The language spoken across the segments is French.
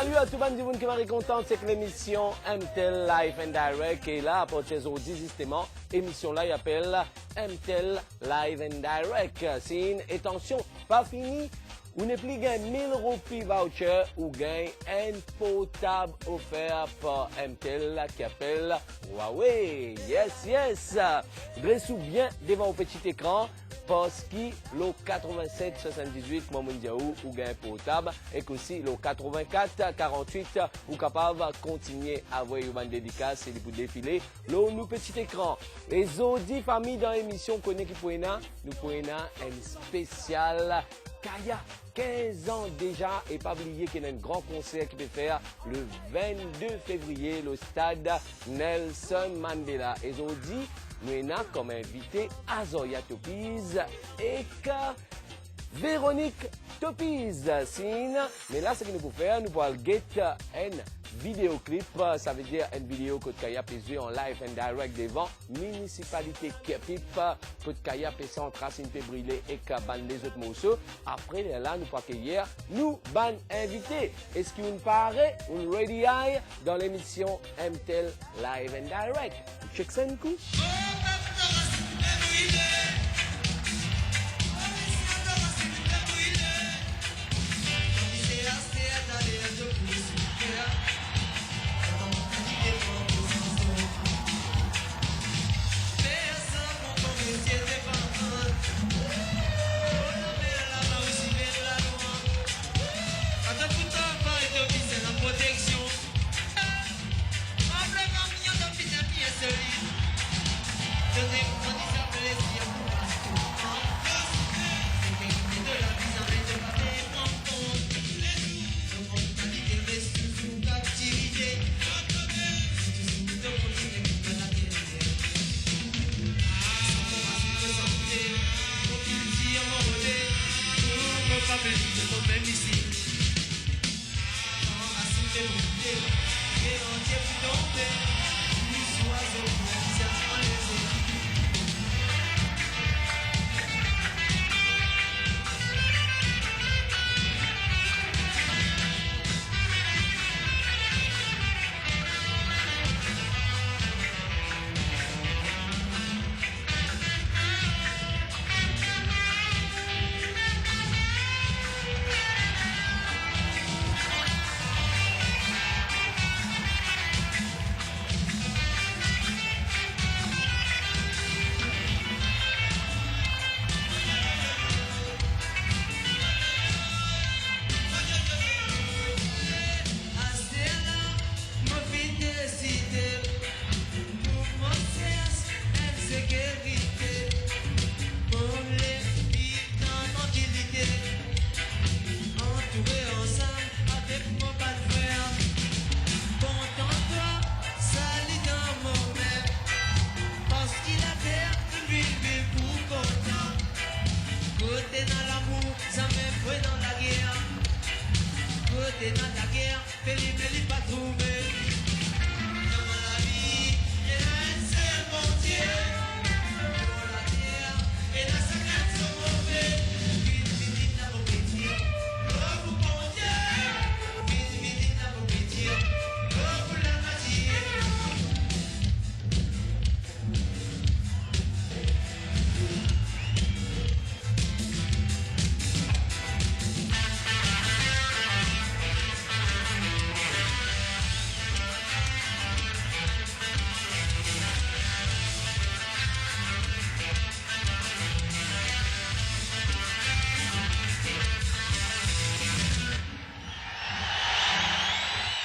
Salut à tout le monde qui m'a content, c'est que l'émission MTEL Live and Direct est là, pour aujourd'hui justement, émission là, il appelle MTEL Live and Direct. C'est une attention, pas fini, ou n'est plus gain 1000 roupies voucher ou gain un potable offert par MTEL qui appelle Huawei. Yes. Dressez-vous bien devant au petit écran. Parce que le 87-78, Maman Diaou, ou gain potable, et aussi le 84-48, ou capable de continuer à avoir une dédicace et pour défiler le petit écran. Et Zodi famille dans l'émission connaît qui pour nous pour un spécial Kaya. 15 ans déjà, et pas oublier qu'il y a un grand concert qui peut faire le 22 février, le stade Nelson Mandela. Et Zodi, nous avons comme invité Azoya Topiz et Véronique Topiz. Mais là, ce que nous pouvons faire, nous pouvons get un vidéoclip. Ça veut dire une vidéo que Kaya peut jouer en live and direct devant municipalité Kepip. Que Kaya peut s'entrer, peut brûler et que ban les autres morceaux. Après, là, nous pouvons accueillir nous ban invité. Est-ce qu'il nous paraît, on ready eye dans l'émission MTEL Live and Direct? Check ça un coup.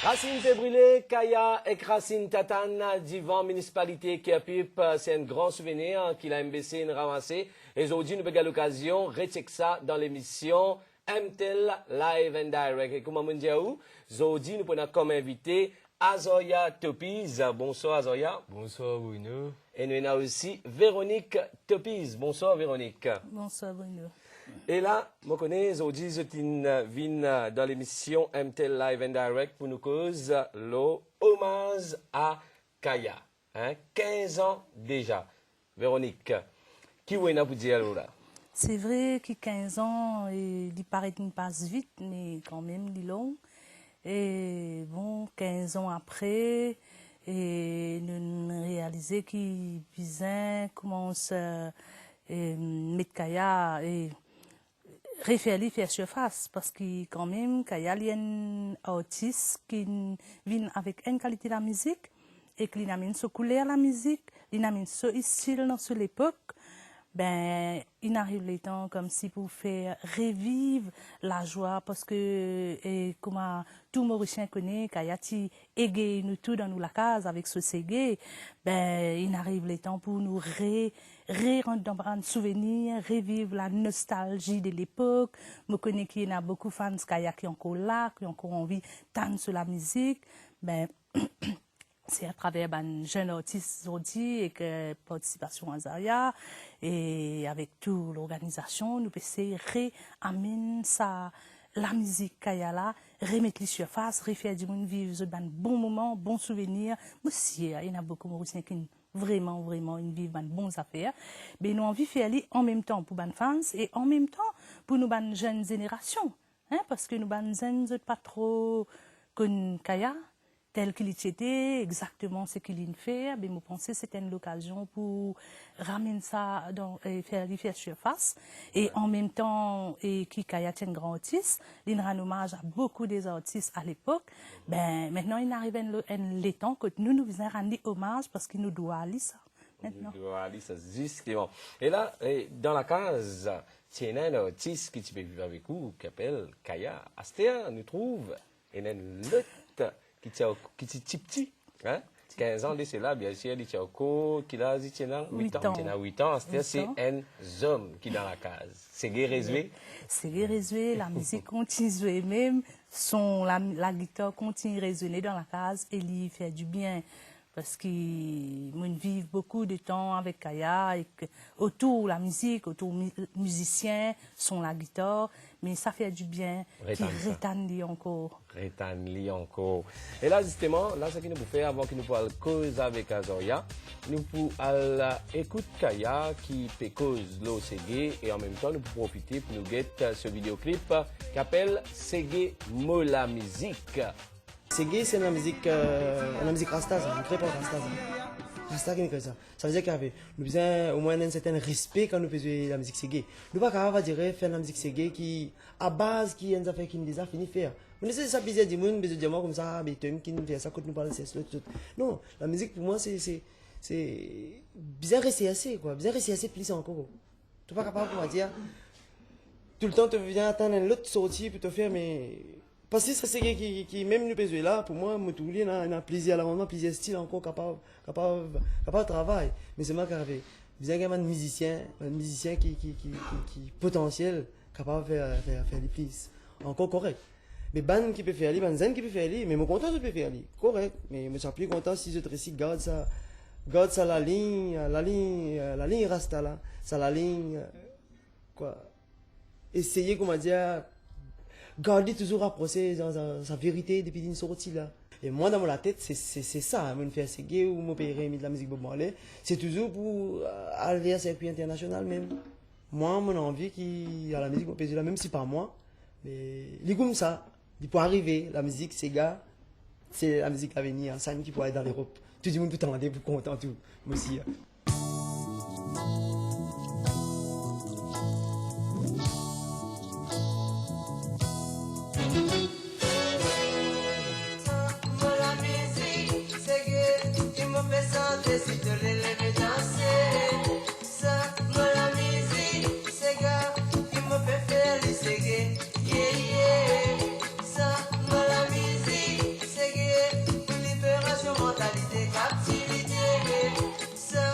Racine fait brûler, Kaya et Racine Tatane, divan municipalité Kepip, c'est un grand souvenir qu'il a MBC ramassé. Et aujourd'hui, nous avons l'occasion de rechecker ça dans l'émission MTEL Live and Direct. Et comme on dit, aujourd'hui, nous prenons comme invité Azoya Topiz. Bonsoir Azoya. Bonsoir Bruno. Et nous avons aussi Véronique Topiz. Bonsoir Véronique. Bonsoir Bruno. Et là, je connais aujourd'hui, je viens dans l'émission MTEL Live and Direct pour nous cause le hommage à Kaya. 15 ans déjà. Véronique, qui vous a pour dire là? C'est vrai que 15 ans, il paraît qu'il passe vite, mais quand même, il est long. Et bon, 15 ans après, et nous réalisons qu'il bizarre commence à mettre Kaya et refaire faire surface parce que quand même Kaya il y a un artiste qui vient avec une qualité de la musique et qui amène ce couleur la musique, il amène ce style dans l'époque. Ben, il arrive les temps comme si pour faire revivre la joie parce que et comme tout Mauricien connaît Kayati égaye nous tout dans nous la case avec ce ségué, ben il arrive les temps pour nous rendre dans un souvenir, revivre la nostalgie de l'époque. Je connais qu'il y a beaucoup de fans Kaya qui ont encore là, qui ont encore envie de danser sur la musique. Ben c'est à travers un jeune artiste aujourd'hui et que participation à Zaria et avec toute l'organisation, nous pouvons réamener ça, la musique Kayala, remettre les surfaces, refaire du monde vivre un bon moment, bon souvenir. Aussi, il y en a beaucoup de Mauriciens qui vraiment, ils vivent une bonne affaire. Mais nous envie de faire en même temps pour les fans et en même temps pour nous, les jeunes générations. Hein, parce que nous, les jeunes, pas trop comme Kaya. Tel qu'il était, exactement ce qu'il fait, mais je pense que c'était une occasion pour ramener ça et faire surface. Et en même temps, et qui est un grand artiste, il rend hommage à beaucoup des artistes à l'époque. Ben, maintenant, il arrive un temps que nous faisons rendre hommage parce qu'il nous doit aller ça. Maintenant. Nous doit aller ça, justement. Et là, dans la case, il y a un artiste qui peut vivre avec vous, qui s'appelle Kaya. Astéa, nous trouve, il y a une lutte qui est petit, hein? 15 ans de cela, bien sûr, il y a qui a 8 ans. Il a 8 ans, c'est un homme qui est dans la case. C'est guérisué. C'est guérisué, la musique continue, même la guitare continue à résonner dans la case et il fait du bien. Parce qu'ils vivent beaucoup de temps avec Kaya, et autour la musique, autour musiciens, sont la guitare, mais ça fait du bien, qui rétanne encore. Rétanne encore. Et là, justement, là, ce que nous pouvons faire avant que nous puissions causer avec Azoria, nous pouvons écouter Kaya qui peut causer l'OCG et en même temps, nous pouvons profiter pour nous guetter ce vidéoclip qui s'appelle Ségué Mola Musique. Ségué, c'est une musique rasta, ça, une très pas rasta. Rasta qui ça. Ça veut dire nous avons au moins un certain respect quand nous faisons la musique ségué. Nous ne pouvons pas dire faire la musique ségué qui, à base, qui est une affaire qui nous a fini de faire. Mais c'est ça, bizarre du monde, bizarre comme ça, mais tu qui nous fait ça quand nous parlons de ça. Non, la musique pour moi, c'est bizarre rester assez, quoi. Bizarre rester assez plus encore. Tu n'es pas capable de dire, tout le temps, tu viens attendre une autre sortie pour te faire, mais. Parce que c'est qui même nous besoin là, pour moi, il y a plaisir à l'amendement, plaisir style encore capable de travailler. Mais c'est moi qui avais besoin d'un musicien qui potentiel, capable de faire les plus. Encore correct. Mais ban qui peut faire les, ban zen qui peut faire les, mais mon content je peux faire les. Correct. Mais je suis plus content si je te récite, garde ça la ligne rasta là. Ça la ligne, quoi. Essayer, comment dire, garder toujours rapproché dans sa vérité depuis une sortie là. Et moi dans ma tête c'est ça, me faire séguer ou me payer de la musique Bob Marley, c'est toujours pour aller vers le circuit international même. Moi mon envie qui à la musique me payer là même si pas moi, mais les comme ça, il peut arriver la musique Sega, c'est la musique à venir, ça qui pourrait aller dans l'Europe. Tout le monde tout en pour content tout, moi aussi. Si te lèves danser, ça, moi la musique, c'est gars, qui me fait faire les ségués, yeah, yeah. Ça, moi la musique, c'est gay, libération, mentalité, captivité, ça,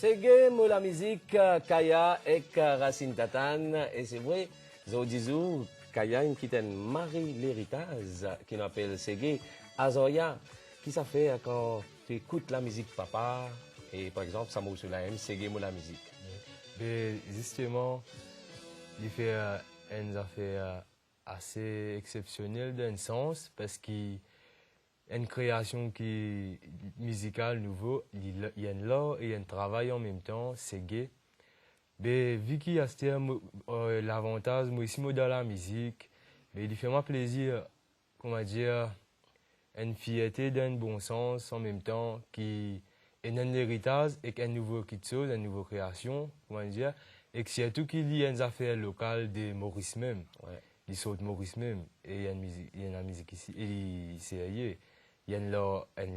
Ségué, moi la musique, Kaya et Racine Tatane. Et c'est vrai, Zodizou, Kaya, une qui Marie l'héritage, qui m'appelle Ségué, Azoya. Qui ça fait quand tu écoutes la musique papa, et par exemple, ça m'a sur la M, Ségué, moi la musique. Mais justement, il fait une affaire assez exceptionnelle d'un sens, parce qu'il une création qui musicale nouveau, il y a un là et un travail en même temps, c'est gay. Mais vu qu'il y a l'avantage, moi ici, dans la musique, mais il fait moi plaisir, comment dire, une fierté d'un bon sens en même temps, qui est un héritage et un nouveau chose, une nouvelle création, comment dire, et que surtout qu'il y a une affaire locale de Maurice même, il saute Maurice même, et il y a une musique ici, et c'est il y a une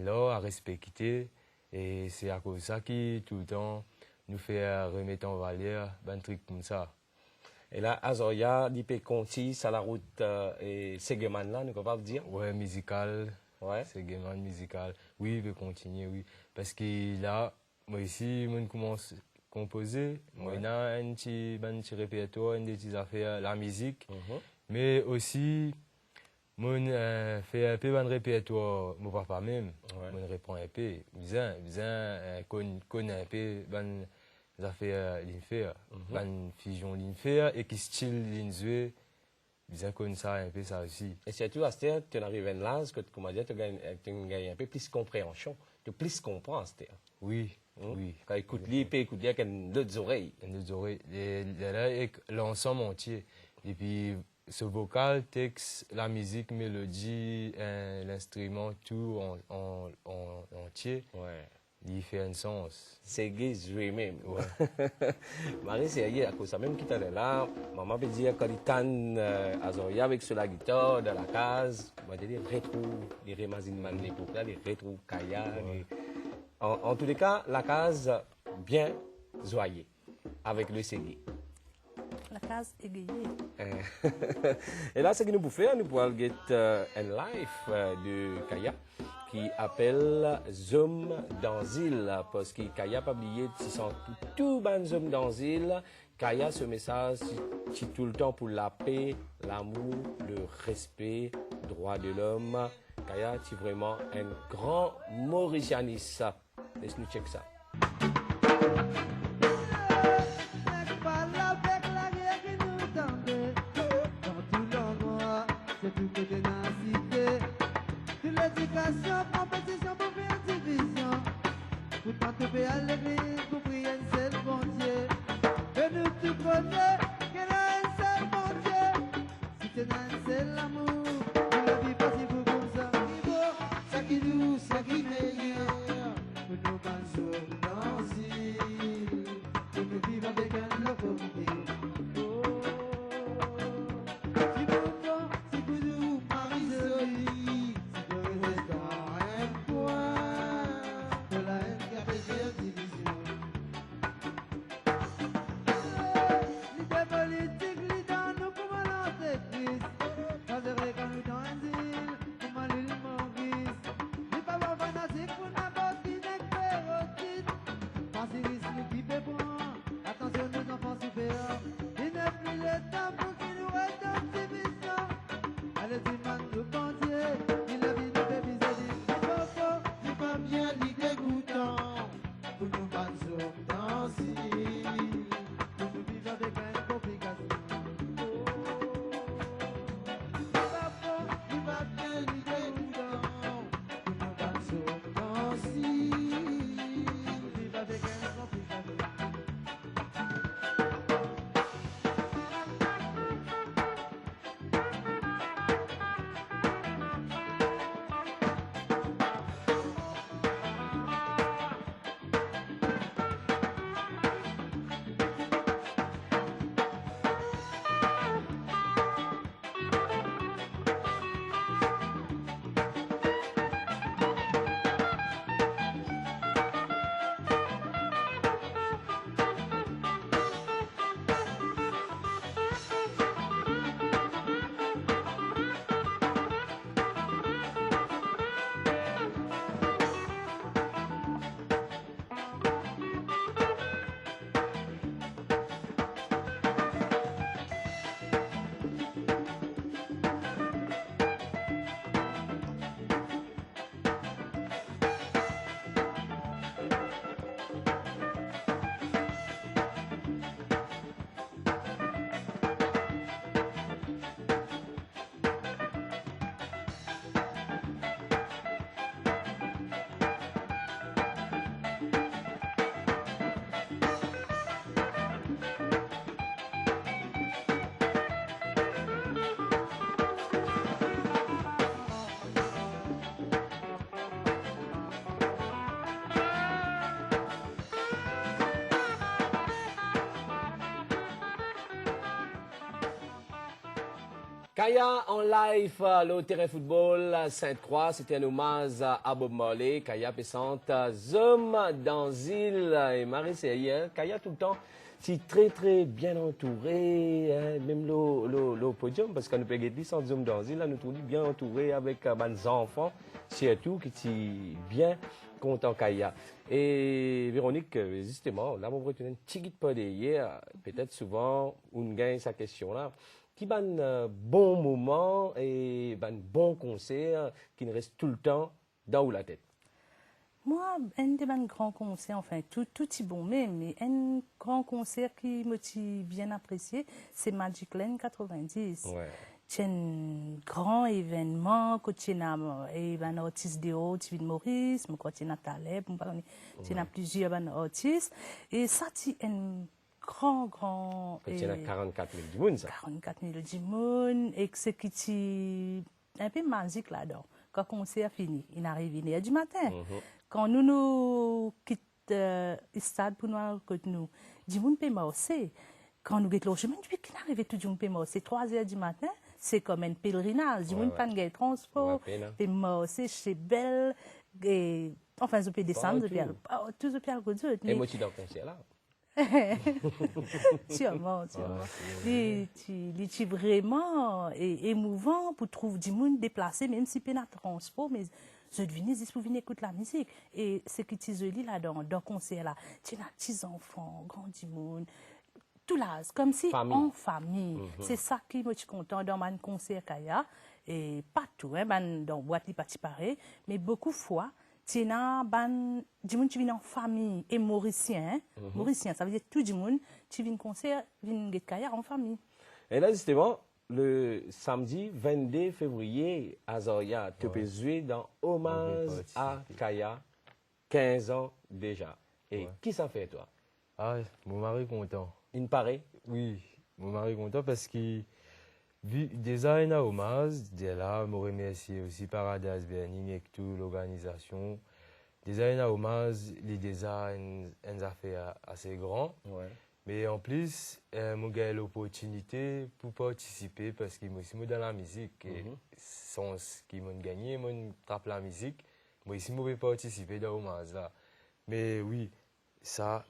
loi à respecter et c'est à cause de ça qui tout le temps nous fait remettre en valeur un truc comme ça. Et là, Azoya, Dipé Conti, ça la route et Séguéman là, nous pouvons pas dire? Ouais, musical. Ouais. Séguéman musical. Oui, il peut continuer, oui. Parce que là, moi ici, je commence à composer. Moi, il y a un petit répertoire, des petites affaires, la musique. Mais aussi, moi, fait un peu de répertoire, mon papa même. Moi, je reprends un peu. Bien, connaît un peu des affaires l'infer, une fusion l'infer et qui style l'inzoué. Bien connaît ça un peu ça aussi. Et surtout, à ce moment tu arrives à un âge que, comment dire, tu gagnes un peu plus de compréhension, tu plus comprends à ce moment. Oui, oui. Quand écoute lui, il écoute lui avec deux oreilles. Deux oreilles. Et là, l'ensemble entier. Et puis, ce vocal, texte, la musique, mélodie, l'instrument, tout en entier, il fait un sens. C'est gay, même. Marie, c'est à cause ça même qui était là. Maman peut dire quand il tanne Azoya avec sur la guitare dans la case, on va dire retrouve les Remazine Man l'époque là, les retrouve Kaya. En tous les cas, la case bien joyeux avec le Ségui. La case égayée. Et là, ce que nous pouvons faire, nous pouvons get un live de Kaya qui appelle Zoom dans île parce que Kaya a publié tout ban Zoom dans île. Kaya, ce message, c'est tout le temps pour la paix, l'amour, le respect, droit de l'homme. Kaya, c'est vraiment un grand Mauritianiste. Laisse-nous check ça. L'éducation, compétition pour faire division. Pourtant, tu peux à l'église pour prier un seul bon Dieu. Et nous, tu connais qu'il a un seul bon Dieu. Si tu as un seul amour, tu la vis pas si vous comme ça. Ça qui nous, ça qui meilleur. Pour nous mangeons dans l'île. Pour nous vivre avec un localité. Si vous bon, si vous nous, Marie-Solie. L'idée politique, l'idée nous pour balancer Christ. Kaya en live, le terrain football Sainte-Croix, c'était un hommage à Bob Marley. Kaya présente Zoom dans île et Marie c'est Kaya tout le temps, c'est très bien entouré, hein, même le podium, parce qu'on peut gagner sans Zoom dans île, là, nous trouvons bien entouré avec mes enfants, surtout qui sont bien contents Kaya. Et Véronique, justement, là, on va retenir un petit guide pas d'hier, peut-être souvent, on gagne sa question là. Qui va un bon moment et un bon concert qui ne reste tout le temps dans la tête? Moi, un grand concert, enfin, tout est bon, mais un grand concert qui m'a bien apprécié, c'est Magic Land 90. Ouais. C'est un grand événement, quand tu as un artiste de haut, tu Maurice, quand tu as Taleb, tu as plusieurs artistes. Et ça, c'est un grand. Il y a 44 000 du monde, ça. 44 000 du monde, et c'est qui est un peu magique là-dedans. Quand le concert fini, il arrive 1h du matin. Quand nous quittons le stade pour nous, du monde peut marcher. Quand nous quittons le chemin, depuis qu'il arrive tout le monde peut marcher. 3h du matin, c'est comme un pèlerinage. Du monde pas de transport, peut marcher, c'est belle. Et enfin, je peux descendre, tout le pied. Et moi, tu es dans le concert là. Sûrement. C'est vraiment émouvant pour trouver du monde déplacé, même si il y a un transport, mais je devine juste pour venir écouter la musique. Et ce qui est joli là dans le concert là, tu as petits enfants, grand du monde, tout là, comme si en famille. C'est ça qui me suis content dans mon concert Kaya. Et pas tout, hein, dans boîte il pas pareil, mais beaucoup de fois. Tu as du monde qui vient en famille et mauricien. Mauricien, ça veut dire tout le monde qui vient concert, vient Kaya en famille. Et là, justement, le samedi 22 février, à Zoya, tu peux jouer dans Hommage à Kaya, 15 ans déjà. Et qui ça fait, toi? Ah, mon mari est content. Il paraît? Oui, mon mari est content parce qu'il déjà il a hommage, là, je remercie aussi Paradise Burning et toute l'organisation. Déjà il a hommage, les designs, une affaire assez grand. Ouais. Mais en plus, j'ai eu l'opportunité pour participer parce que moi aussi dans la musique, sans qui m'ont gagné, moi tape la musique, moi aussi je peux participer dans hommage là. Mais oui, ça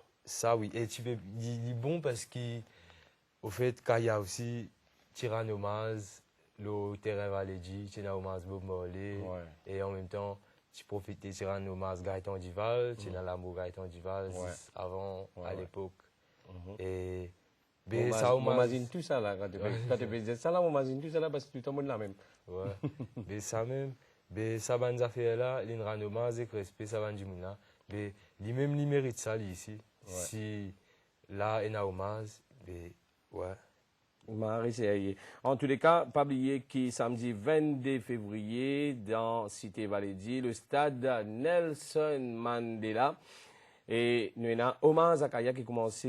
oui. Et tu peux dire bon parce que au fait qu'il y a aussi Tiran hommage, le terrain Valédi, tu as hommage Bob Marley, et en même temps, tu profites de Tiran hommage Gaëtan Duval, tu as l'amour Gaëtan Duval avant, à l'époque. Et ben, ça, on imagine tout ça là, quand tu peux dire ça là, on imagine tout ça là parce que tout le monde là même. Ouais, mais ça même, ben, ça va nous faire là, il rend hommage et respect, ça va nous dire là, mais lui-même, il mérite ça ici. Si là, il a hommage, ben, ouais. Marie, en tous les cas, pas oublier que samedi 22 février, dans Cité Valédi, le stade Nelson Mandela. Et nous avons un hommage à Kaya qui commence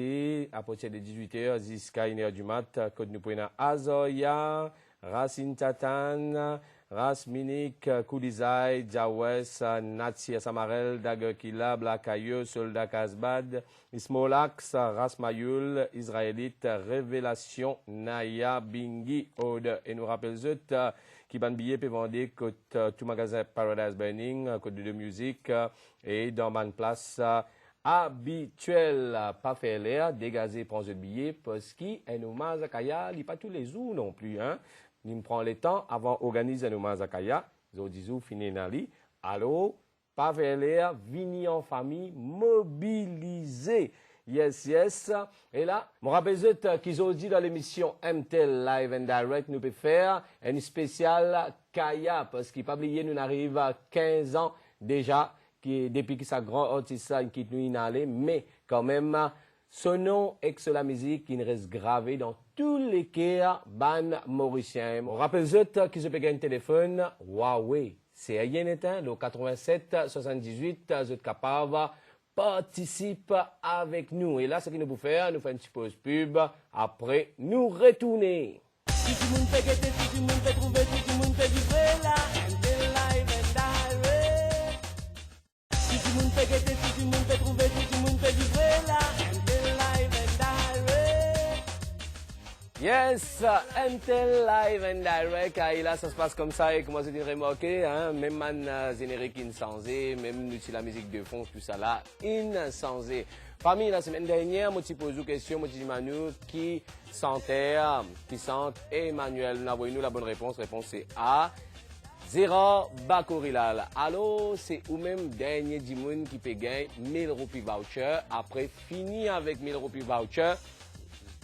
à partir de 18h jusqu'à 1h du mat. Que nous prenons Azoya, Racine Tatan, Ras Minik, Koulizai, Jawes, Natia Samarel, Dagekila, Blakayo, Soldat Kazbad, Ismolax, Ras Mayul, Israélite, Révélation, Naya, Bingi, Ode. Et nous rappelons qui ban billet peut vendre côté tout magasin Paradise Burning, côté de musique et dans ma place habituel, pas faire l'air, dégager, prendre le billet parce qu'il est un hommage à Kaya, il n'est pas tous les jours non plus, hein. Il me prend le temps avant d'organiser un hommage à Kaya. Ils ont dit, fini dans lit. Alors, pas faire l'air, venir en famille, mobiliser. Yes. Et là, je me rappelle qu'ils ont dit dans l'émission MTL Live and Direct, nous pouvons faire une spéciale Kaya, parce qu'il pas oublié, nous arrivons à 15 ans déjà, depuis que sa grand artiste qui nous inhalé, mais quand même, son nom et la musique qui reste gravé dans tous les cœurs ban mauriciens. On rappelle qu'ils ont payé un téléphone Huawei. C'est rien éteint, le 87 78, vous êtes capable participe avec nous. Et là, ce qu'il nous faut faire, nous faire une petite pause pub. Après, nous retourner. Si tout le monde fait guetter, si tout le monde fait trouver, si tout le monde fait vibrer là, MTL Live and Direct. Si tout le monde fait guetter, si tout le monde fait trouver, si tout le monde fait vibrer là, MTL Live and Direct. Yes, MTL Live and Direct, et là ça se passe comme ça et comment c'est remarqué, hein, même man générique insensé, même nous la musique de fond, tout ça là, insensé. Parmi la semaine dernière, moi, je pose une question, moi, je dis Manu, qui sentait, qui sent Emmanuel. Nous avons la bonne réponse. Réponse c'est A. Zéro Bakorilal. Alors, c'est ou même dernier Dimoun qui peut gagner 1000 roupies voucher. Après, fini avec 1000 roupies voucher.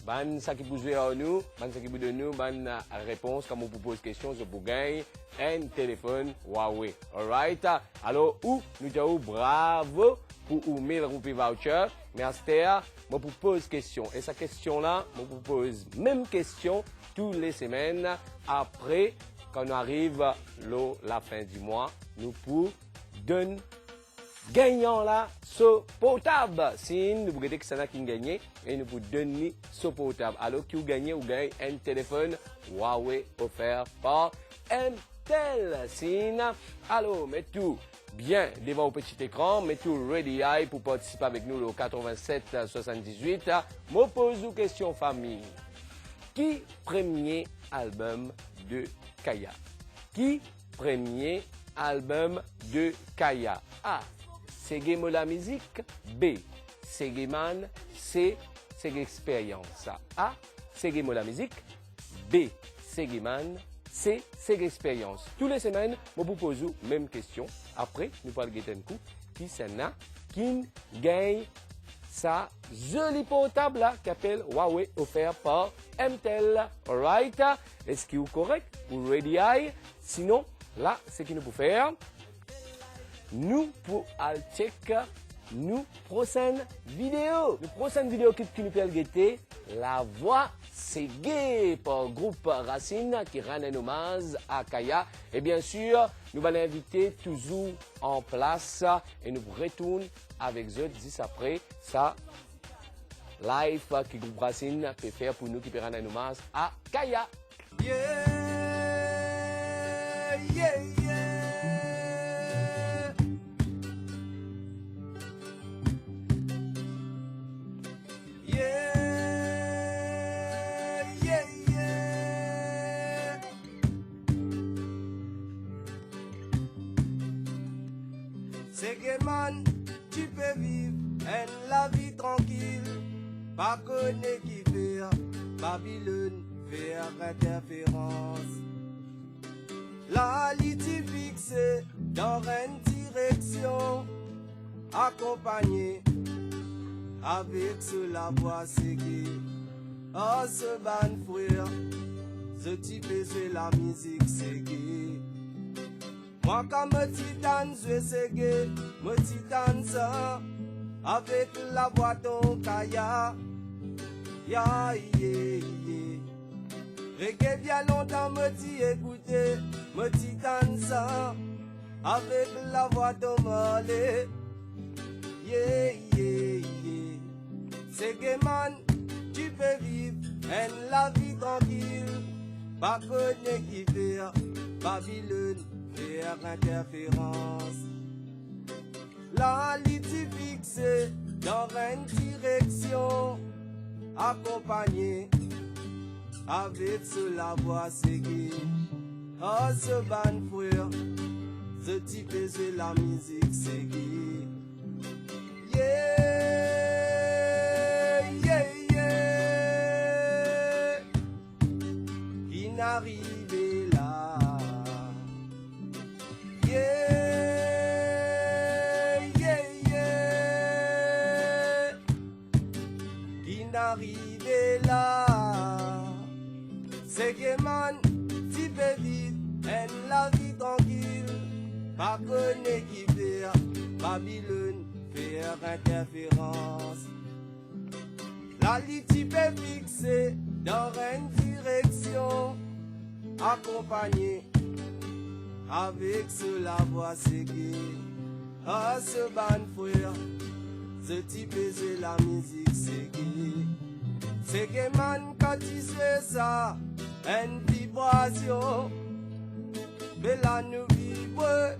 Ban ça qui bouge à nous, ban ça qui bouge de nous, ban réponse quand on vous pose question, je vous gagne un téléphone Huawei. Alright? Alors, ou nous disons bravo pour 1000 roupies voucher. Mais à cette heure, je vous pose question. Et cette question-là, je vous pose même question toutes les semaines. Après, quand on arrive la fin du mois, nous pour donner gagnant là ce portable. Si nous vous que ça qui gagné et nous vous donner ce portable. Alors qui vous gagnez un téléphone Huawei offert par MTL. Alors, mettez tout bien devant au petit écran, mettez tout ready pour participer avec nous au 87 78. Je pose une question famille. Qui premier album de Kaya? Qui premier album de Kaya? A. Segemo la musique. B. Segeman. C. Segexpérience. A. Segemo la musique. B. Segeman. C. Segexpérience. Toutes les semaines, je vous pose la même question. Après, nous parlons de un coup. Qui c'est là qui gagne sa jolie portable là qui appelle Huawei offert par MTL. Alright? Est-ce qu'il est correct? Ou ready? Sinon, là, ce qu'il nous peut faire, nous pour aller checker nos prochaines vidéos. Nos prochaines vidéos qui nous peut guetter, la voix c'est gay par groupe Racine qui rend un hommage à Kaya. Et bien sûr, nous allons inviter toujours en place et nous retournons avec eux 10 après ça. Live que groupe Racine peut faire pour nous qui peut rendre un hommage à Kaya. Yeah, yeah, yeah. Yeah, yeah, yeah. C'est que man, tu peux vivre la vie tranquille, pas connaître qui fait Babylone faire interférence. La ligne fixée dans une direction, accompagné avec cela voix séguée. Oh ce ban frère, ce type c'est la musique séguée. Moi quand me titane je séguée, me titane ça avec la voix ton Kaya. Ya yeah, yeah. Reggae bien longtemps me dit écoutez, me titane ça avec la voix de Mollet. Yeah, yeah, yeah. C'est que man, tu peux vivre la vie tranquille, pas connaître qui fait Babylone faire interférence. La ligne fixée dans une direction, accompagné avec cela voix séguée. Oh ce ban frère, ce type c'est la musique séguée. Yeah, yeah, yeah. Qui n'arrive là. Yeah, yeah, yeah. Qui n'arrive là. C'est que man, tu peux vivre la vie tranquille, pas connaître qui fait Babylone faire interférence. La ligne peut fixer dans une direction, accompagné avec cela voix séguée. Ah ce ban frère, ce type c'est la musique séguée. C'est que man quand tu fais ça, une vibration, mais là nous vibre,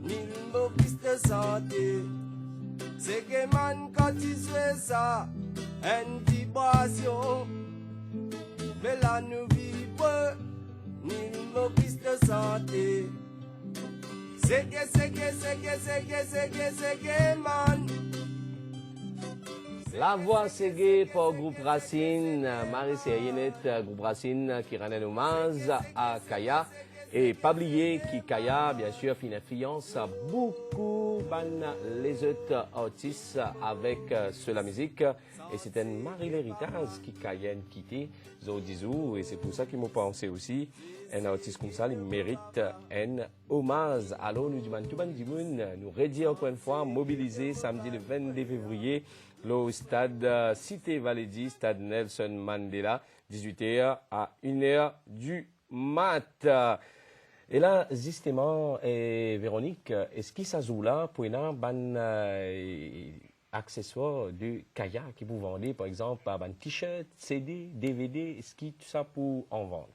mille mauvaises de santé. C'est que man quand tu fais ça, une vibration, Mais là nous vivons, ni nos fils de santé. C'est que, man. La voix Ségué pour Groupe Racine, Marie Sérienette, Groupe Racine qui rend un hommage à Kaya. Et pas oublier que Kaya, bien sûr, fait une influence beaucoup les autres artistes avec la musique. Et c'est une Marie Léritage qui Kaya quitté Zodizou. Et c'est pour ça qu'il m'a pensé aussi, un artiste comme ça, il mérite un hommage. Alors nous demandons tout le monde, nous redire encore une fois, mobiliser samedi le 22 février, au stade Cité Valédi, stade Nelson Mandela, 18h à 1h du mat. Et là, justement, Véronique, est-ce qu'il s'agit là pour un accessoire de Kaya qui vous vendez, par exemple, un t-shirt, CD, DVD, est-ce qu'il tout ça pour en vendre?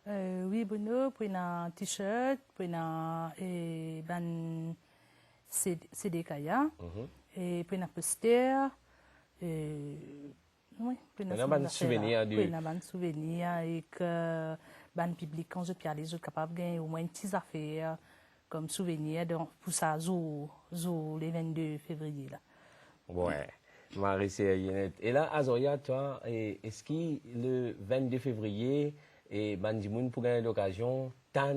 Oui, Bruno, pour un t-shirt, pour un CD Kaya, et pour un poster, oui, pour un souvenir. Un souvenir et que le public, quand je parle, je suis capable de gagner au moins une petite affaire comme souvenir pour ça, les 22 février. Là. Ouais, Marie Sérienette. Et là, Azoria, toi, est-ce que le 22 février, et Bandimoun pour gagner l'occasion, t'as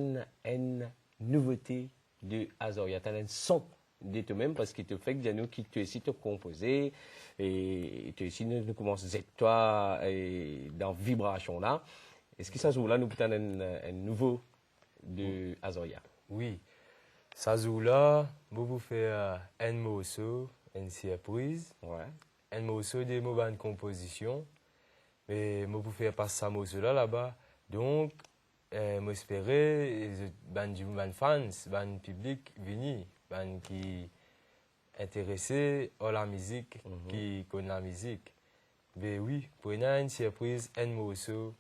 une nouveauté de Azoria, t'as un son de toi-même parce qu'il te fait que nous qui te aussi te composer et tu aussi nous commençons toi dans vibration là. Est-ce que ça joue là nous peut un nouveau de Azoria? Oui, ça joue là, vous faites un morceau, une surprise, un morceau de mots de composition, mais vous pouvez passer ce morceau là-bas. Donc, j'espère que les fans, les public venus, qui intéressés à la musique, qui connaissent la musique. Mais oui, pour une surprise, un morceau.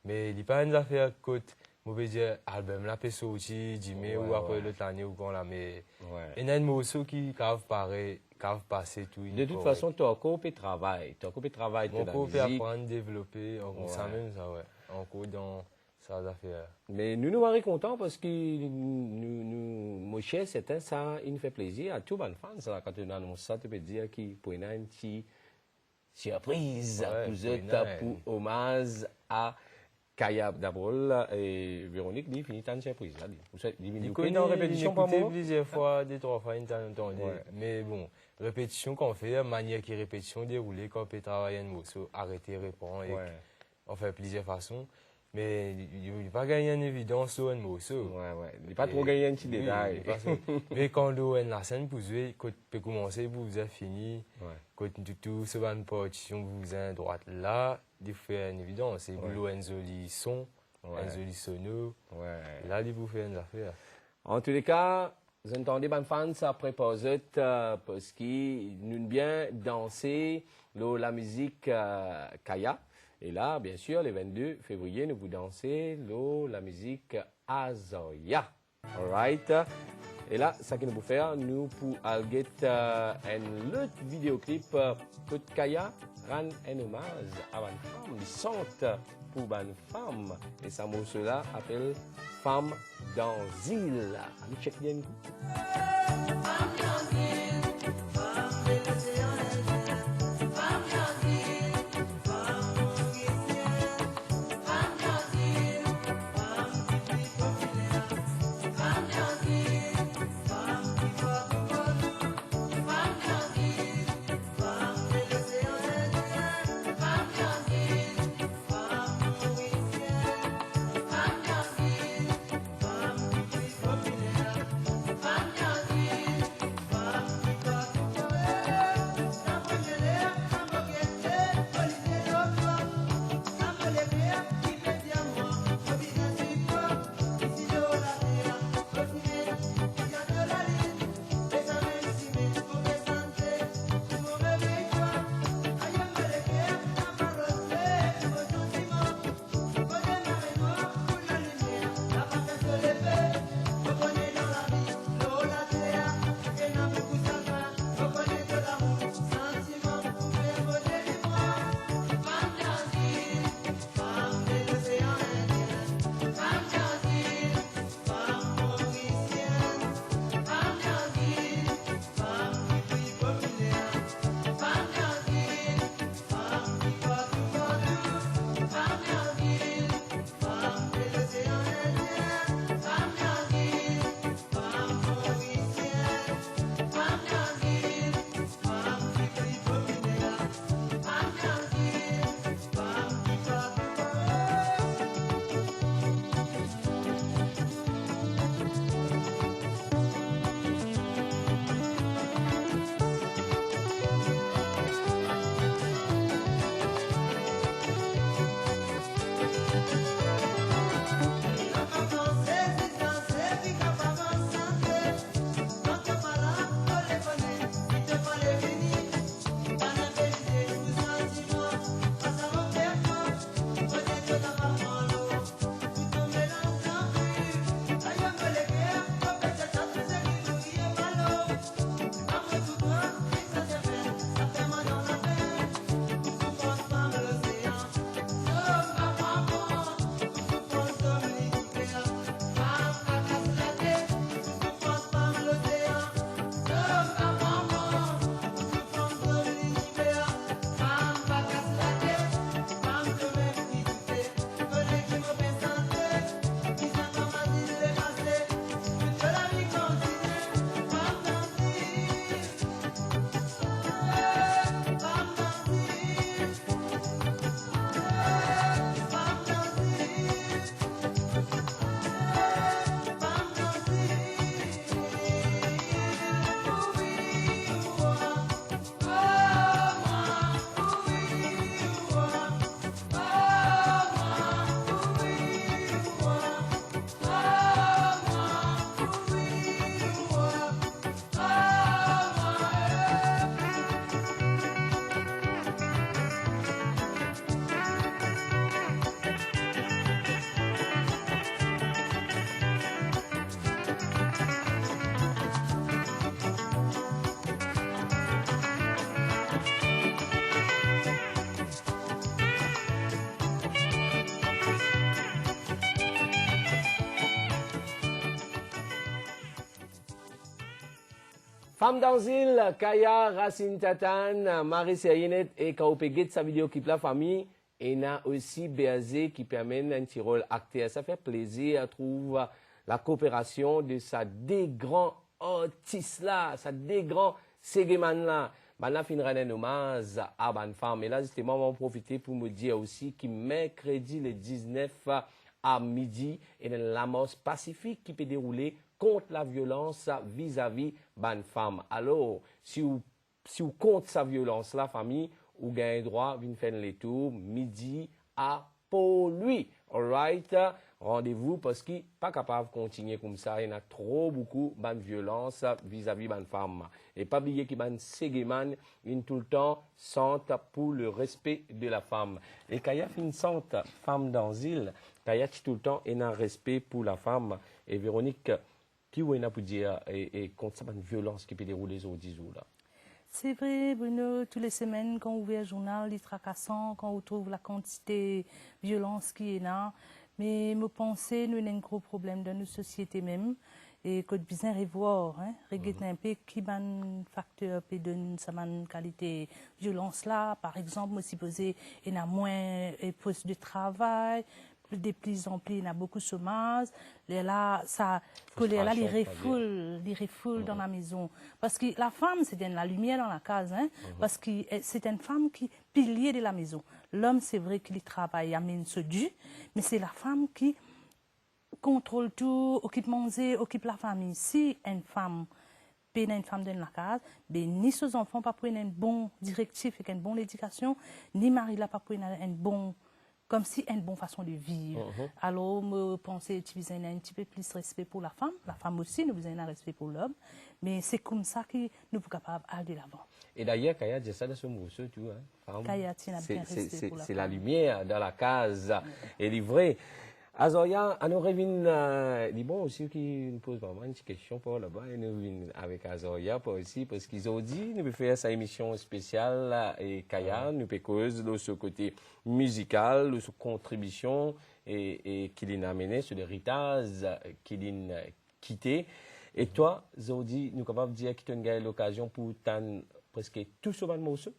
Mais il n'y a pas une affaire côte, je veux dire, album là, peut sortir, Jimmy ou après l'autre année ou quand là, mais il y a un morceau qui peut passer tout. De toute façon, tu as encore peu de travail. Tu as encore peu de travail. Tu as encore peu apprendre, développer, ça même, ça, encore dans ça affaires. Mais nous sommes contents parce que mon cher, c'est ça, il nous fait plaisir à tous les fans. Quand tu annonces ça, tu peux dire qu'il pour une petite surprise pour hommage à Kaya d'abord et Véronique dit finit une surprise là. Il connaît en répétition par mois plusieurs fois, deux trois fois entendu. Mais bon, répétition qu'on fait, manière qui répétition déroulée quand on peut travailler un morceau, arrêter, répondre et on fait plusieurs façons. Mais il n'y a pas gagné en évidence sur un morceau. Il n'y a pas trop gagné un petit détail. Mais quand on a la scène pour jouer, quand on peut commencer, vous avez fini. Quand tout ce van partition, vous avez droite là, il faut faire une évidence. Et vous avez un joli son, un joli sono. Là, il vous fait une affaire. En tous les cas, vous entendez, les fans, ça prépare parce qu'ils nous bien danser la musique Kaya. Et là, bien sûr, le 22 février, nous vous dansez la musique Azoria. All right. Et là, ça que nous pouvons faire, nous pour aller un autre vidéoclip que Kaya rend un hommage à une femme, ils sentent pour une femme. Et ça morceau là appelle Femme dans l'île. Allez, check bien. Femme d'Anzil, Kaya, Racine Tatane, Marie Serinet et Kaopegit, sa vidéo qui la famille. Et on a aussi Béazé qui permet un petit rôle acteur. Ça fait plaisir à trouver la coopération de sa des grands artistes là, sa des grands séguéman là. Ben, on finira un hommage à ban femme. Et là, justement, on va en profiter pour me dire aussi que mercredi le 19 à midi, il y a une Lamos Pacifique qui peut dérouler contre la violence vis-à-vis ban femme. Alors, si vous compte sa violence, la famille, vous gagnez droit, venez faire les tours, midi à Pau-Louis. All right? Rendez-vous parce qu'il n'est pas capable de continuer comme ça. Il y en a trop beaucoup de violence vis-à-vis de femmes. Et pas oublier que les séguéman, ils tout le temps sentent pour le respect de la femme. Et quand il y a une sente femme d'Anzil, quand il y a tout le temps un respect pour la femme. Et Véronique, qui vous a pour dire et contre cette violence qui peut dérouler aux 10 jours là? C'est vrai, Bruno, toutes les semaines, quand on ouvre le journal, les tracassants, quand on trouve la quantité de violence qui est là. Mais je pense que nous avons un gros problème dans notre société même. Et que nous devons revoir, regarder un peu qui est un facteur qui donne sa qualité de violence là. Par exemple, je suppose qu'il y a moins de postes de travail. De plus en plus, il y a beaucoup de chômage. Là, ça, les refoule dans la maison. Parce que la femme, c'est la lumière dans la case. Parce que c'est une femme qui est pilier de la maison. L'homme, c'est vrai qu'il travaille, amène ce dû, mais c'est la femme qui contrôle tout, occupe manger, occupe la famille. Si une femme paye une femme dans la case, ben, ni ses enfants pas prendre un bon directif et une bonne éducation, ni mari là pas prendre un bon comme si une bonne façon de vivre. Alors, je pense que tu as un petit peu plus de respect pour la femme aussi, nous avons un respect pour l'homme, mais c'est comme ça que nous sommes capables d'aller de l'avant. Et d'ailleurs, Kaya dit ça dans son morceau, tu vois. Kaya tient bien respect pour la femme. C'est la lumière dans la case, et livré. Azoya, on aurait vu, bon aussi qui nous pose vraiment une question pour là-bas, et nous venons avec Azoya pour aussi, parce qu'ils ont dit, nous pouvons faire sa émission spéciale, et Kaya, nous pouvons causer de ce côté musical, de sa contribution, et qu'il a amené sur l'héritage qu'il a quitté. Et toi, Zodi, nous sommes capables de dire que tu as eu l'occasion pour presque tout ce bon morceau?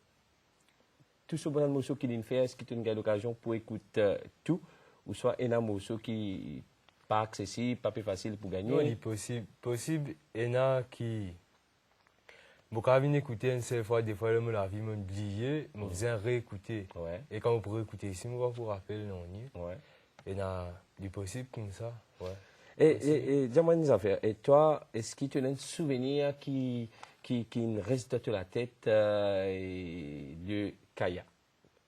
Tout ce bon morceau qu'il a fait, est-ce que tu as eu l'occasion pour écouter tout? Ou soit un morceau qui n'est pas accessible, pas plus facile pour gagner? Oui, possible. Il y en a qui... Je peux écouter une seule fois, des fois, je me la vie, je m'oublie, je viens réécouter. Ouais. Et quand on peut écouter ici, je vais vous rappeler, non? Ouais. Il y en a du possible comme ça. Ouais. Et dis-moi une affaire. Et toi, est-ce que tu as un souvenir qui reste dans la tête de Kaya?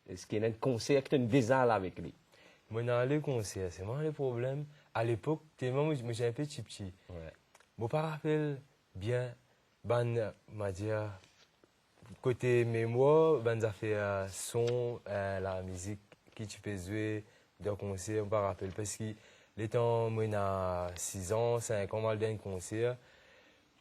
Est-ce qu'il y a un concert que tu as déjà avec lui? Moi, dans les concerts, c'est moi le problème. À l'époque, tellement j'ai un petit. Ouais. Je me rappelle bien, m'a dit, côté mémoire, ça fait son, la musique qui tu peux jouer dans concert, je me rappelle. Parce que les temps, moi, j'ai 6 ans, 5 ans, mal d'un concert.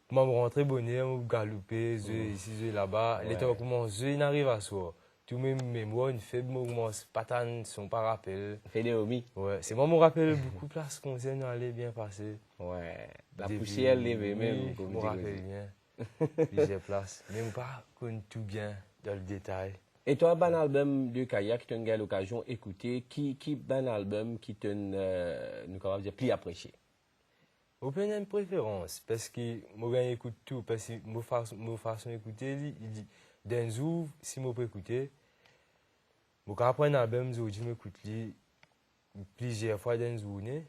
Je me rentré bonheur, je galopé, jouer ici, jouer là-bas. Les temps, comment jouer, il arrive à soi. Tout mes mémoires, une faible mouvement, patane, son pas rappel. Fédéomi. Ouais, c'est moi, je me rappelle beaucoup place concert, nous allait bien passer. Ouais. La poussière levée même. Je me rappelle bien. Plusieurs places. Mais je ne pas connais tout bien dans le détail. Et toi, un album de Kaya qui t'a eu l'occasion d'écouter, qui un album qui t'a, nous capable de dire, plus apprécié? Je peux une préférence, parce que moi, j'écoute tout, parce que ma façon d'écouter, il dit, d'un jour, si je peux écouter, je peux apprendre un album, je m'écoute plusieurs fois dans une journée.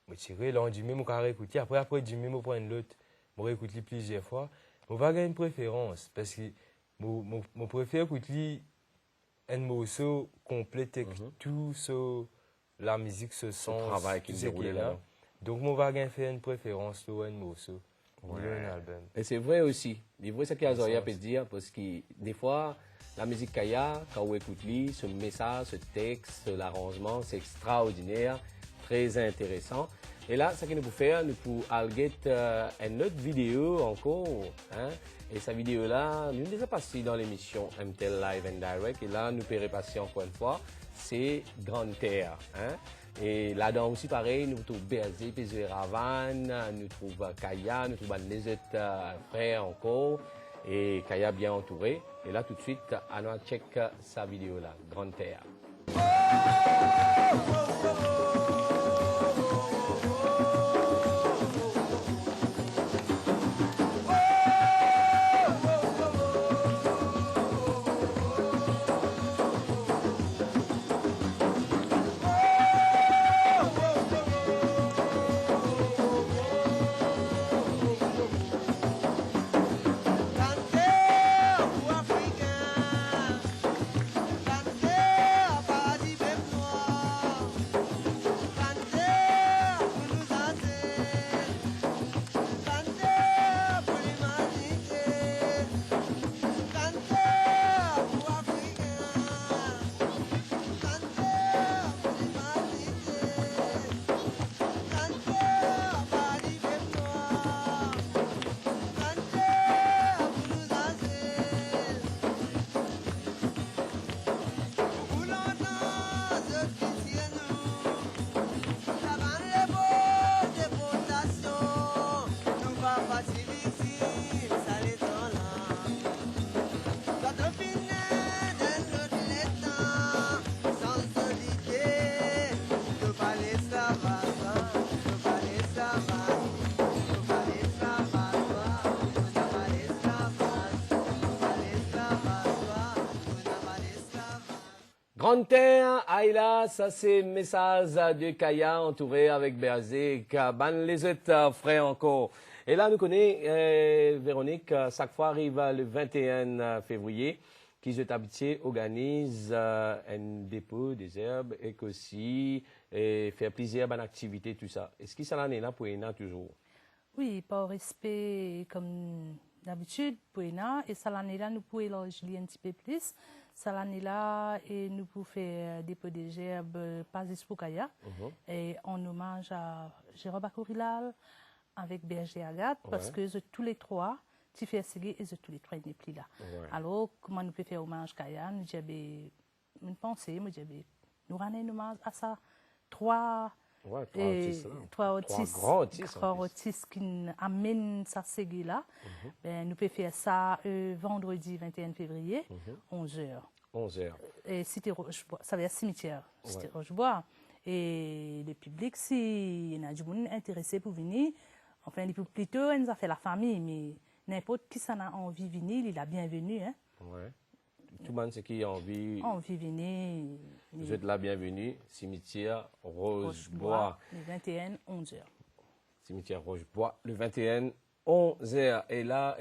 Je tire, là, je peux écouter, après, je peux prendre l'autre, je écoute plusieurs fois. Je vais avoir une préférence, parce que je préfère écouter un morceau complet avec tout sur la musique, ce son, le travail qui déroule là. Donc, je vais faire une préférence sur un morceau. Un album. Et c'est vrai aussi. C'est vrai ce qu'Azoya peut dire, parce que des fois, la musique Kaya, quand on écoute ce message, ce texte, l'arrangement, c'est extraordinaire, très intéressant. Et là, ce que nous pouvons faire, nous pouvons aller une autre vidéo encore. Et cette vidéo-là, nous déjà passé dans l'émission MTL Live and Direct. Et là, nous pouvons repasser encore une fois. C'est Grande Terre. Et là-dedans aussi, pareil, nous trouvons Berzé, Pézé Ravan, nous trouvons Kaya, nous trouvons les autres frères encore. Et Kaya bien entouré. Et là, tout de suite, allons check sa vidéo là, Grande Terre. Grande Terre, Aïla, ça c'est message de Kaya entouré avec Berzé, Ban les autres frères encore. Et là, nous connaissons Véronique, chaque fois arrive le 21 février, qui est habitué organise un dépôt des herbes et aussi faire plaisir à l'activité, tout ça. Est-ce que ça en est là pour Ena toujours? Oui, par respect, comme d'habitude, pour Ena, et ça l'année là, nous pouvons élargir un petit peu plus. Ça l'année là, et nous pouvons faire dépôt des gerbes, pas juste pour Kaya, et en hommage à Jérôme Bakorilal avec Berger Agathe, parce que tous les trois, tu fais seguer et tous les trois n'est plus là. Alors, comment nous pouvons faire hommage à Kaya? Nous avons une pensée, nous rendons un hommage à ça. Trois grands artistes qui amènent ça seguer là. Ben, nous pouvons faire ça vendredi 21 février, 11h. 11h. Et Cité Rochebois, ça veut dire cimetière, Cité Rochebois. Et le public, s'il y en a du monde intéressé pour venir, enfin, plutôt, on a fait la famille, mais n'importe qui s'en a envie de venir, il est bienvenu. Hein? Ouais. Tout le monde qui a envie de venir. Vous êtes la bienvenue, cimetière Rochebois. Le 21, 11h. Cimetière Rochebois, le 21, 11h. Et là,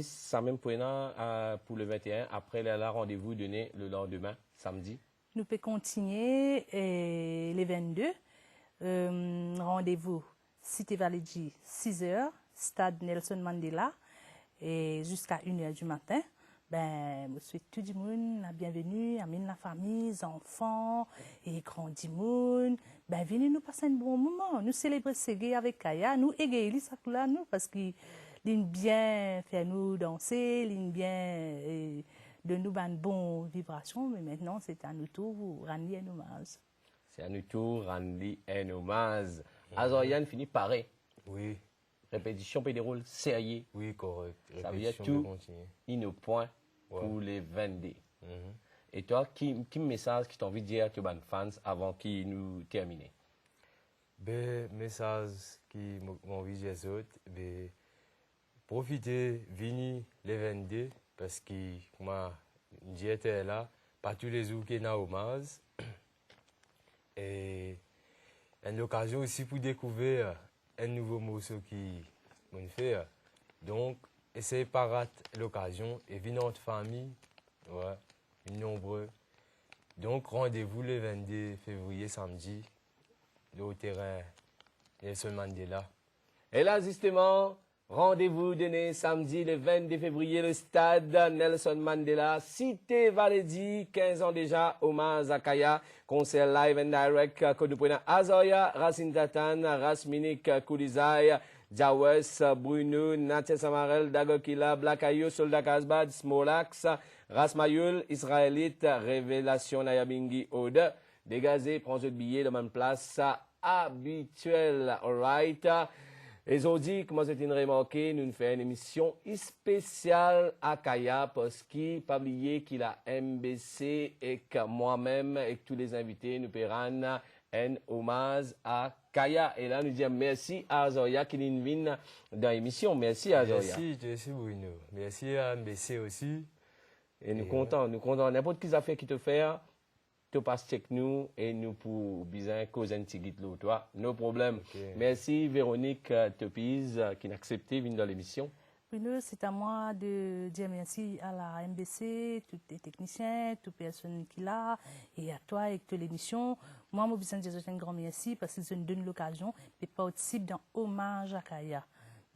ça même pour le 21, après là, rendez-vous donné le lendemain, samedi. Nous pouvons continuer les 22. Rendez-vous Cité Valégie, 6h, stade Nelson Mandela, et jusqu'à 1h du matin. Ben, je souhaite tout le monde la bienvenue, amène la famille, les enfants et grands monde. Ben, venez nous passer un bon moment. Nous célébrer Ségué avec Kaya, nous égayer ça là, nous, parce qu'il bien faire nous danser, il bien de nous une bonne vibration, mais maintenant c'est à nous tour pour rendre un hommage. C'est à nous tour rendre un hommage. Azorian finit pareil. Oui. Répétition des rôles sérieux. Oui, correct. Ça veut dire tout, il point pour les 22. Et toi, quel message qui t'as envie de dire à tes fans avant qu'ils nous terminent? Ben, message qui m'a envie de dire, ben, profitez, venez les 22, parce que moi, j'étais là, pas tous les jours qu'il y a hommage. Et une occasion aussi pour découvrir un nouveau morceau qui m'ont fait. Donc, essayez pas rater l'occasion et venez notre famille, nombreux. Donc, rendez-vous le 22 février, samedi, au terrain Nelson Mandela. Et là, justement, rendez-vous donné samedi le 22 février, le stade Nelson Mandela, Cité Valégie, 15 ans déjà, hommage à Kaya, concert live and direct, que nous prenons Azoya, Racine Tatan, Rasminik Koulizay, Jawes, Bruno, Natia Samarel, Dagokila, Blakayo, Soldat Kasbad, Smolax, Rasmayul, Israélite, Révélation Nayabingi Ode, dégazé, prends votre billet de même place habituelle. Alright. Et aujourd'hui, comme vous avez remarqué, nous faisons une émission spéciale à Kaya parce qu'il pas oublié qu'il a MBC et que moi-même et que tous les invités nous paierons un hommage à Kaya. Et là, nous disons merci à Azoria qui nous vient dans l'émission. Merci à Azoria. Merci Bruno. Merci à MBC aussi. Et nous comptons. N'importe qui affaire qui te fait, tu passes check nous et nous pour bien causer un petit guide toi. No problème. Okay. Merci Véronique Topise qui a accepté de venir dans l'émission. Bruno, c'est à moi de dire merci à la MBC, tous les techniciens, toutes les personnes qui là, et à toi et toute l'émission. Moi, je besoin de dire un grand merci parce qu'ils nous donnent l'occasion de participer dans Hommage à Kaya.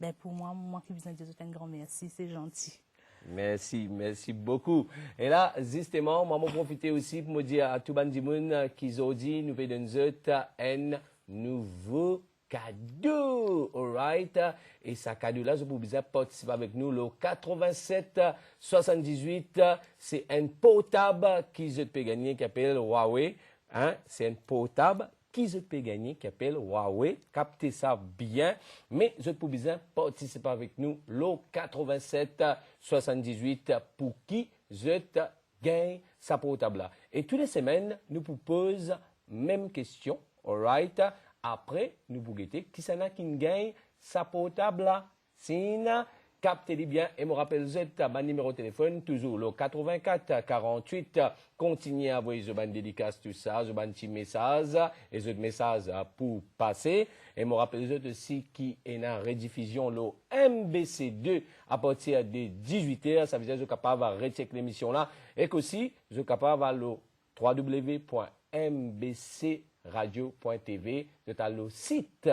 Ben, pour moi qui besoin de dire un grand merci, c'est gentil. Merci beaucoup. Et là, justement, moi, je profite aussi pour me dire à tout le monde qui ont dit, nous faisons un nouveau cadeau, alright? Et ce cadeau-là, je vous besoin participer avec nous, le 8778, c'est un portable qui je peux gagner, qui s'appelle Huawei, hein? C'est un portable qui je peux gagner, qui s'appelle Huawei. Captez ça bien. Mais je peux bien participer avec nous, le 8778, pour qui je gagne sa portable-là. Et toutes les semaines, nous vous posons même question, alright? Après, nous vous guettez qui s'en a qui gagne sa portable-là. Sinon, captez-les bien et me rappelle mon numéro de téléphone, toujours le 84 48. Continuez à envoyer ce ban dédicace, tout ça, ce ban petit message et ce message pour passer. Et me rappelle aussi qui est en rediffusion le MBC2 à partir de 18h. Ça veut dire que je suis capable de rechecker l'émission là. Et qu'aussi, je suis capable de le www.mbcradio.tv. C'est le site.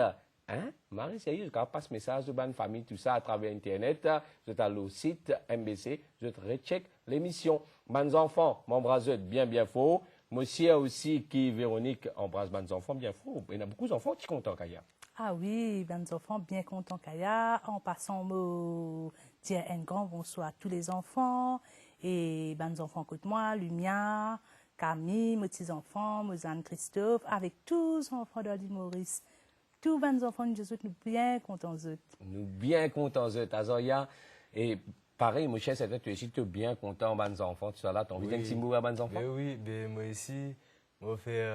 Hein? Marie, sérieux, je passe message de bonne famille, tout ça à travers Internet. Je suis le site MBC, je te recheck l'émission. Bonnes enfants, m'embrasse bien fort. Monsieur aussi, qui Véronique, embrasse bonnes enfants bien fort. Il y a beaucoup d'enfants qui sont contents, Kaya. Ah oui, bonnes enfants bien contents, Kaya. En passant, dire un grand bonsoir à tous les enfants. Et bonnes enfants, écoute-moi, Lumia, Camille, mes petits-enfants, Mozane Christophe, avec tous les enfants de Maurice. Tous les enfants de Jésus, nous bien contents d'eux. Nous bien contents d'eux, Azoria. Et pareil, mon cher, c'est tu es bien content, bonnes enfants, tout ça là. T'as envie d'un petit mot à bonnes enfants? Oui, moi ici, je fais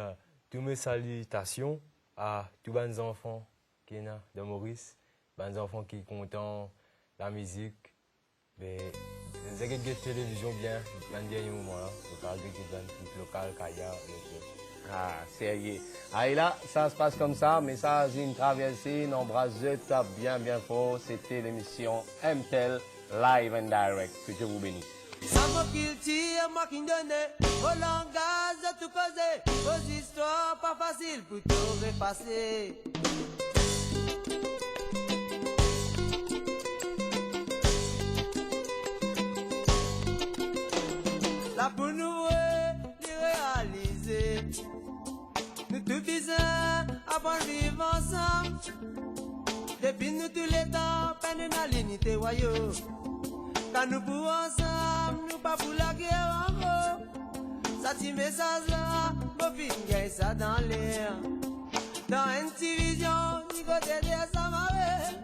toutes mes salutations à tous les bonnes enfants qui sont de Maurice, bonnes enfants qui sont contents, la musique. Les télévision bien, dans le dernier moment là, le local, Kaya, Ah, sérieux. Ah, et là, ça se passe comme ça, message, une traversée, nombreux bien fort. C'était l'émission MTEL Live and Direct. Que Dieu vous bénisse. Ça m'a culture, moi qui donne au langage de tout causer, aux histoires pas faciles pour tout repasser. Là pour nous réaliser, nous tout besoin avant de vivre ensemble. Depuis nous tous les temps, peine dans l'unité royaux. Quand nous pour ensemble, nous pas pour la guerre en gros. Ça petit message là, mon film gagne ça dans l'air. Dans une division, du côté de sa marée.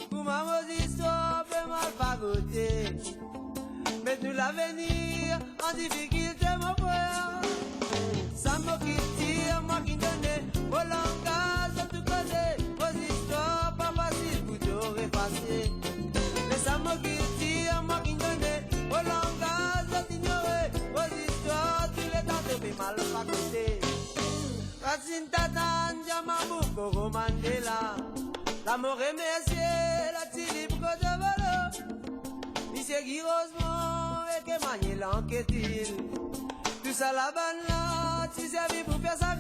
Pour ma mauvaise histoire, peut mal fagoter. Mais nous l'avenir, en difficulté mon frère. Ça m'a qui tire, moi qui donne, au langage de tout côté. Vos histoires pas faciles pour tout repasser. Mais ça m'a qui tire, moi qui donne, au langage de t'ignorer. Vos histoires, tous les temps te fais mal pas côté. Racine tatane, Jamamou, Koro Mandela. La mort remercier, la tili pour que de volo. Monsieur Guy Rosemont, et que manier l'enquête. Tout ça la banne là, tu sais pour faire ça.